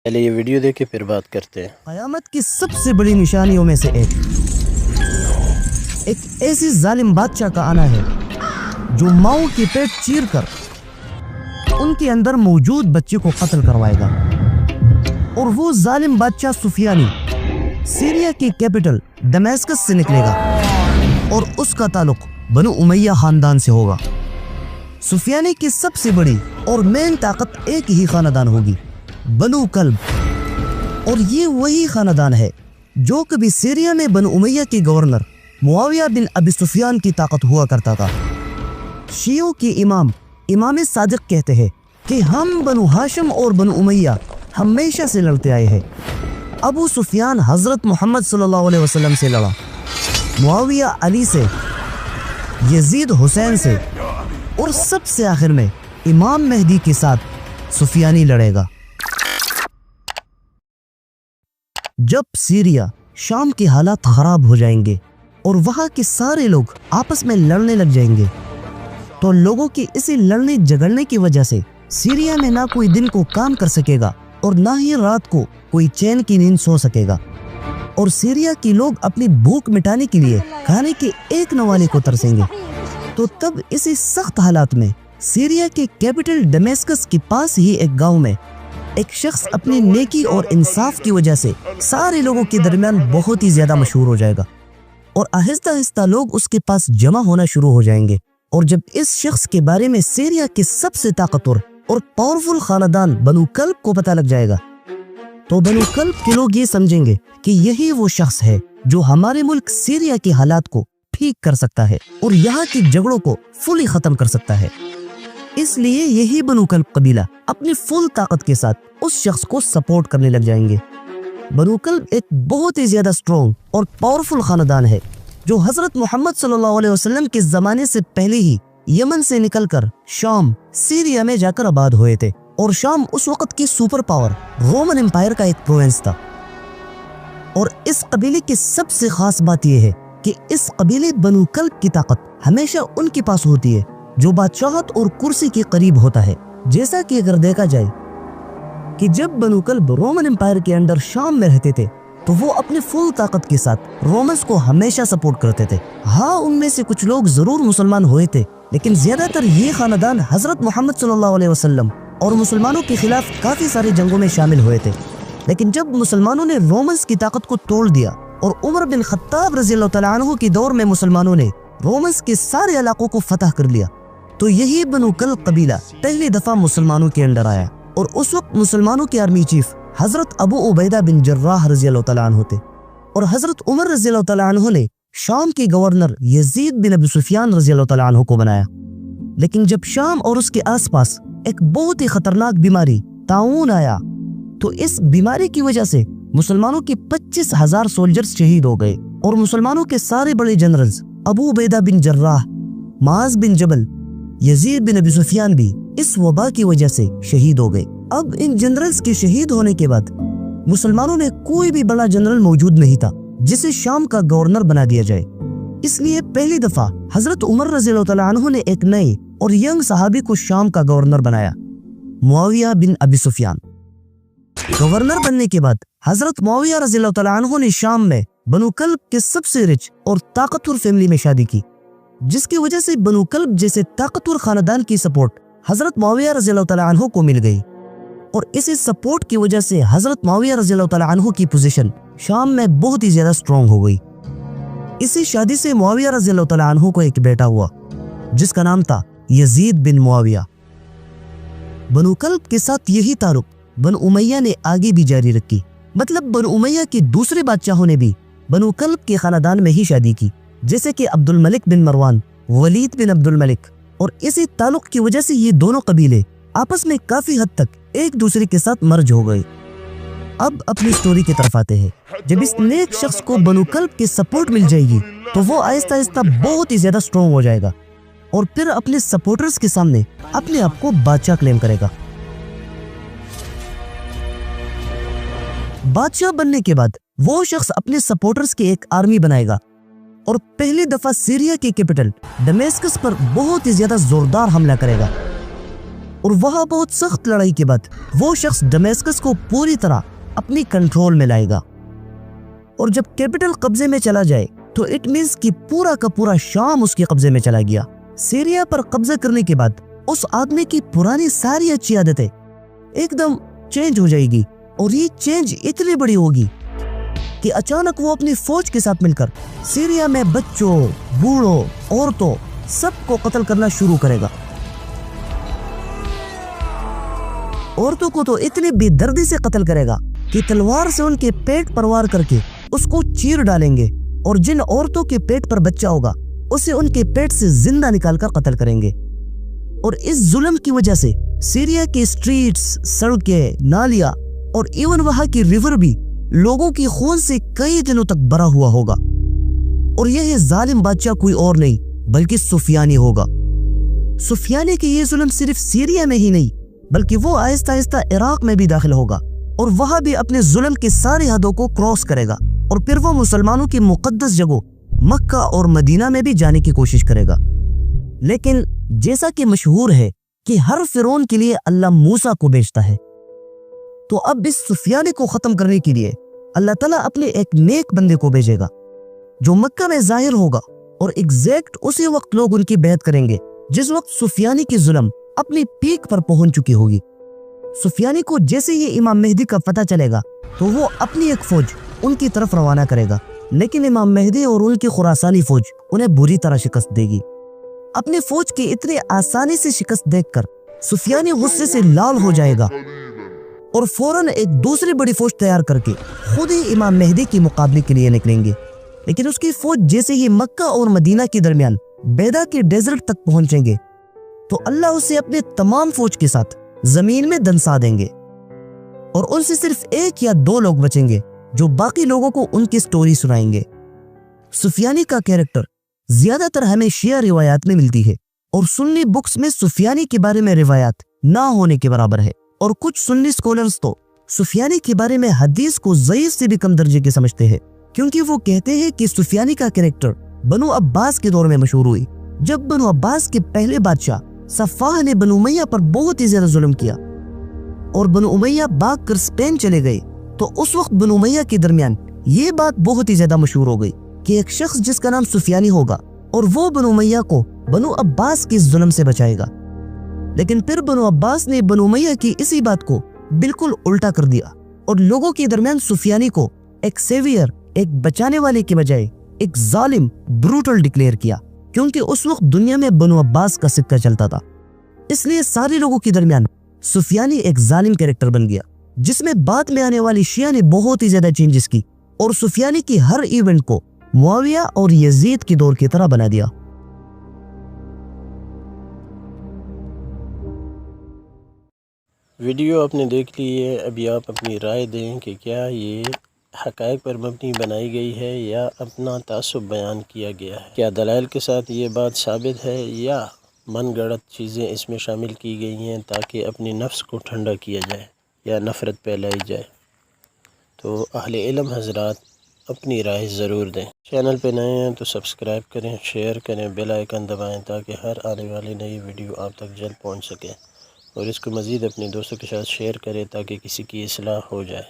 پہلے یہ ویڈیو دیکھ کے پھر بات کرتے ہیں۔ قیامت کی سب سے بڑی نشانیوں میں سے ایک ایسی ظالم بادشاہ کا آنا ہے جو ماؤں کی پیٹ چیر کر ان کے اندر موجود بچے کو قتل کروائے گا، اور وہ ظالم بادشاہ سفیانی سیریا کی کیپٹل دمیسکس سے نکلے گا اور اس کا تعلق بنو امیہ خاندان سے ہوگا۔ سفیانی کی سب سے بڑی اور مین طاقت ایک ہی خاندان ہوگی، بنو کلب، اور یہ وہی خاندان ہے جو کبھی سیریا میں بنو امیہ کے گورنر معاویہ بن ابی سفیان کی طاقت ہوا کرتا تھا۔ شیعوں کے امام صادق کہتے ہیں کہ ہم بنو ہاشم اور بنو امیہ ہمیشہ سے لڑتے آئے ہیں۔ ابو سفیان حضرت محمد صلی اللہ علیہ وسلم سے لڑا، معاویہ علی سے، یزید حسین سے، اور سب سے آخر میں امام مہدی کے ساتھ سفیانی لڑے گا۔ جب سیریا شام کے حالات خراب ہو جائیں گے اور وہاں کے سارے لوگ آپس میں لڑنے لگ جائیں گے تو لوگوں کی اسی لڑنے جھگڑنے کی وجہ سے سیریا میں نہ کوئی دن کو کام کر سکے گا اور نہ ہی رات کو کوئی چین کی نیند سو سکے گا، اور سیریا کے لوگ اپنی بھوک مٹانے کے لیے کھانے کے ایک نوالے کو ترسیں گے۔ تو تب اسی سخت حالات میں سیریا کے کیپٹل ڈمیسکس کے پاس ہی ایک گاؤں میں ایک شخص اپنی نیکی اور انصاف کی وجہ سے سارے لوگوں کے درمیان بہت ہی زیادہ مشہور ہو جائے گا، اور آہستہ آہستہ لوگ اس کے پاس جمع ہونا شروع ہو جائیں گے۔ اور جب اس شخص کے بارے میں سیریا کے سب سے طاقتور اور پاورفل خاندان بنو کلب کو پتہ لگ جائے گا تو بنو کلب کے لوگ یہ سمجھیں گے کہ یہی وہ شخص ہے جو ہمارے ملک سیریا کے حالات کو ٹھیک کر سکتا ہے اور یہاں کے جھگڑوں کو فلی ختم کر سکتا ہے۔ اس لیے یہی بنو کلب قبیلہ اپنی فل طاقت کے ساتھ اس شخص کو سپورٹ کرنے لگ جائیں گے۔ بنو کلب ایک بہت ہی زیادہ سٹرونگ اور پاورفل خاندان ہے جو حضرت محمد صلی اللہ علیہ وسلم کے زمانے سے پہلے ہی یمن سے نکل کر شام سیریا میں جا کر آباد ہوئے تھے، اور شام اس وقت کی سپر پاور رومن امپائر کا ایک پروونس تھا۔ اور اس قبیلے کی سب سے خاص بات یہ ہے کہ اس قبیلے بنو کلب کی طاقت ہمیشہ ان کے پاس ہوتی ہے جو بادشاہت اور کرسی کے قریب ہوتا ہے۔ جیسا کہ اگر دیکھا جائے کہ جب بنو کلب رومن امپائر کے اندر شام میں رہتے تھے تو وہ اپنے فل طاقت کے ساتھ رومنز کو ہمیشہ سپورٹ کرتے تھے۔ ہاں، ان میں سے کچھ لوگ ضرور مسلمان ہوئے تھے، لیکن زیادہ تر یہ خاندان حضرت محمد صلی اللہ علیہ وسلم اور مسلمانوں کے خلاف کافی سارے جنگوں میں شامل ہوئے تھے۔ لیکن جب مسلمانوں نے رومنز کی طاقت کو توڑ دیا اور عمر بن خطاب رضی اللہ تعالیٰ عنہ کے دور میں مسلمانوں نے رومنز کے سارے علاقوں کو فتح کر لیا، تو یہی بنو کلب قبیلہ پہلی دفعہ مسلمانوں کے اندر آیا، اور اس وقت مسلمانوں کے آرمی چیف حضرت ابو عبیدہ بن جراح رضی اللہ تعالیٰ عنہ تھے، اور حضرت عمر رضی اللہ تعالیٰ عنہ نے شام کے گورنر یزید بن ابی سفیان رضی اللہ تعالیٰ عنہ کو بنایا۔ لیکن جب شام اور اس کے آس پاس ایک بہت ہی خطرناک بیماری طاعون آیا تو اس بیماری کی وجہ سے مسلمانوں کے 25,000 سولجرز شہید ہو گئے، اور مسلمانوں کے سارے بڑے جنرلز ابو عبیدہ بن جراح، معاذ بن جبل، یزید بن ابی سفیان بھی اس وبا کی وجہ سے شہید ہو گئے۔ اب ان جنرلز کے شہید ہونے کے بعد مسلمانوں نے کوئی بھی بڑا جنرل موجود نہیں تھا جسے شام کا گورنر بنا دیا جائے، اس لیے پہلی دفعہ حضرت عمر رضی اللہ تعالیٰ عنہ نے ایک نئے اور ینگ صحابی کو شام کا گورنر بنایا، معاویہ بن ابی سفیان۔ گورنر بننے کے بعد حضرت معاویہ رضی اللہ تعالیٰ عنہ نے شام میں بنو کلب کے سب سے رچ اور طاقتور فیملی میں شادی کی، جس کی وجہ سے بنو کلب جیسے طاقتور خاندان کی سپورٹ حضرت معاویہ رضی اللہ تعالیٰ عنہ کو مل گئی، اور اسی سپورٹ کی وجہ سے حضرت معاویہ رضی اللہ تعالیٰ عنہ کی پوزیشن شام میں بہت ہی زیادہ سٹرونگ ہو گئی۔ اسی شادی سے معاویہ رضی اللہ تعالیٰ عنہ کو ایک بیٹا ہوا جس کا نام تھا یزید بن معاویہ۔ بنو کلب کے ساتھ یہی تعلق بنو امیہ نے آگے بھی جاری رکھی، مطلب بنو امیہ کے دوسرے بادشاہوں نے بھی بنو کلب کے خاندان میں ہی شادی کی، جیسے کہ عبد الملک بن مروان، ولید بن عبد الملک، اور اسی تعلق کی وجہ سے یہ دونوں قبیلے آپس میں کافی حد تک ایک دوسرے کے ساتھ مرج ہو گئے۔ اب اپنی سٹوری کی طرف آتے ہیں۔ جب اس نیک شخص کو بنو کلب کی سپورٹ مل جائے گی تو وہ آہستہ آہستہ بہت ہی زیادہ سٹرونگ ہو جائے گا، اور پھر اپنے سپورٹرز کے سامنے اپنے آپ کو بادشاہ کلیم کرے گا۔ بادشاہ بننے کے بعد وہ شخص اپنے سپورٹرز کی ایک آرمی بنائے گا، اور پہلی دفعہ سیریا کی کیپٹل دمیسکس پر بہت ہی زیادہ زوردار حملہ کرے گا۔ اور وہاں بہت سخت لڑائی کے بعد وہ شخص دمیسکس کو پوری طرح اپنی کنٹرول میں لائے گا، اور جب کیپٹل قبضے میں چلا جائے تو اٹ مینز کہ پورا کا پورا شام اس کے قبضے میں چلا گیا۔ سیریا پر قبضہ کرنے کے بعد اس آدمی کی پرانی ساری اچھی عادتیں ایک دم چینج ہو جائے گی، اور یہ چینج اتنی بڑی ہوگی کہ اچانک وہ اپنی فوج کے ساتھ مل کر سیریا میں بچوں، بوڑھوں، عورتوں سب کو قتل کرنا شروع کرے گا۔ عورتوں کو تو اتنی بے دردی سے قتل کرے گا کہ تلوار سے ان کے پیٹ پر وار کر کے اس کو چیر ڈالیں گے، اور جن عورتوں کے پیٹ پر بچہ ہوگا اسے ان کے پیٹ سے زندہ نکال کر قتل کریں گے۔ اور اس ظلم کی وجہ سے سیریا کی سٹریٹس، سڑکیں، نالیاں اور ایون وہاں کی ریور بھی لوگوں کی خون سے کئی دنوں تک بھرا ہوا ہوگا، اور یہ ظالم بادشاہ کوئی اور نہیں بلکہ سفیانی ہوگا۔ سفیانی کے یہ ظلم صرف سیریا میں ہی نہیں بلکہ وہ آہستہ آہستہ عراق میں بھی داخل ہوگا، اور وہاں بھی اپنے ظلم کے سارے حدوں کو کراس کرے گا، اور پھر وہ مسلمانوں کی مقدس جگہوں مکہ اور مدینہ میں بھی جانے کی کوشش کرے گا۔ لیکن جیسا کہ مشہور ہے کہ ہر فرعون کے لیے اللہ موسیٰ کو بھیجتا ہے، تو اب اس سفیانی کو ختم کرنے کے لیے اللہ تعالیٰ اپنے ایک نیک بندے کو بھیجے گا جو مکہ میں ظاہر ہوگا، اور ایگزیکٹ اسی وقت لوگ ان کی بیعت کریں گے جس وقت سفیانی کی ظلم اپنی پیک پر پہنچ چکی ہوگی۔ سفیانی کو جیسے ہی امام مہدی کا پتہ چلے گا تو وہ اپنی ایک فوج ان کی طرف روانہ کرے گا، لیکن امام مہدی اور ان کی خراسانی فوج انہیں بری طرح شکست دے گی۔ اپنی فوج کی اتنے آسانی سے شکست دیکھ کر سفیانی غصے سے لال ہو جائے گا، اور فوراً ایک دوسری بڑی فوج تیار کر کے خود ہی امام مہدی کے مقابلے کے لیے نکلیں گے۔ لیکن اس کی فوج جیسے ہی مکہ اور مدینہ کے درمیان بیدا کے ڈیزرٹ تک پہنچیں گے تو اللہ اسے اپنے تمام فوج کے ساتھ زمین میں دنسا دیں گے، اور ان سے صرف ایک یا دو لوگ بچیں گے جو باقی لوگوں کو ان کی سٹوری سنائیں گے۔ سفیانی کا کیریکٹر زیادہ تر ہمیں شیعہ روایات میں ملتی ہے، اور سنی بکس میں سفیانی کے بارے میں روایات نہ ہونے کے برابر ہے، اور کچھ سنی سکولرز تو سفیانی کے بارے میں حدیث کو ضعیف سے بھی کم درجے کے سمجھتے ہیں، کیونکہ وہ کہتے ہیں کہ سفیانی کا کیریکٹر بنو عباس کے دور میں مشہور ہوئی، جب بنو عباس کے پہلے بادشاہ صفاح نے بنو امیہ پر بہت ہی زیادہ ظلم کیا، اور بنو امیہ بھاگ کر اسپین چلے گئے، تو اس وقت بنو امیہ کے درمیان یہ بات بہت ہی زیادہ مشہور ہو گئی کہ ایک شخص جس کا نام سفیانی ہوگا اور وہ بنو امیہ کو بنو عباس کے ظلم سے بچائے گا۔ لیکن پھر بنو عباس نے بنو امیہ کی اسی بات کو بالکل الٹا کر دیا، اور لوگوں کے درمیان سفیانی کو ایک سیویئر، ایک بچانے والے کے بجائے ایک ظالم، بروٹل ڈکلیئر کیا، کیونکہ اس وقت دنیا میں بنو عباس کا سکہ چلتا تھا۔ اس لیے سارے لوگوں کے درمیان سفیانی ایک ظالم کیریکٹر بن گیا، جس میں بعد میں آنے والی شیعہ نے بہت ہی زیادہ چینجز کی، اور سفیانی کی ہر ایونٹ کو معاویہ اور یزید کے دور کی طرح بنا دیا۔ ویڈیو آپ نے دیکھ لی ہے، ابھی آپ اپنی رائے دیں کہ کیا یہ حقائق پر مبنی بنائی گئی ہے یا اپنا تعصب بیان کیا گیا ہے، کیا دلائل کے ساتھ یہ بات ثابت ہے یا من گھڑت چیزیں اس میں شامل کی گئی ہیں تاکہ اپنی نفس کو ٹھنڈا کیا جائے یا نفرت پھیلائی جائے۔ تو اہل علم حضرات اپنی رائے ضرور دیں۔ چینل پہ نئے ہیں تو سبسکرائب کریں، شیئر کریں، بیل آئیکن دبائیں تاکہ ہر آنے والی نئی ویڈیو آپ تک جلد پہنچ سکے، اور اس کو مزید اپنے دوستوں کے ساتھ شیئر کریں تاکہ کسی کی اصلاح ہو جائے۔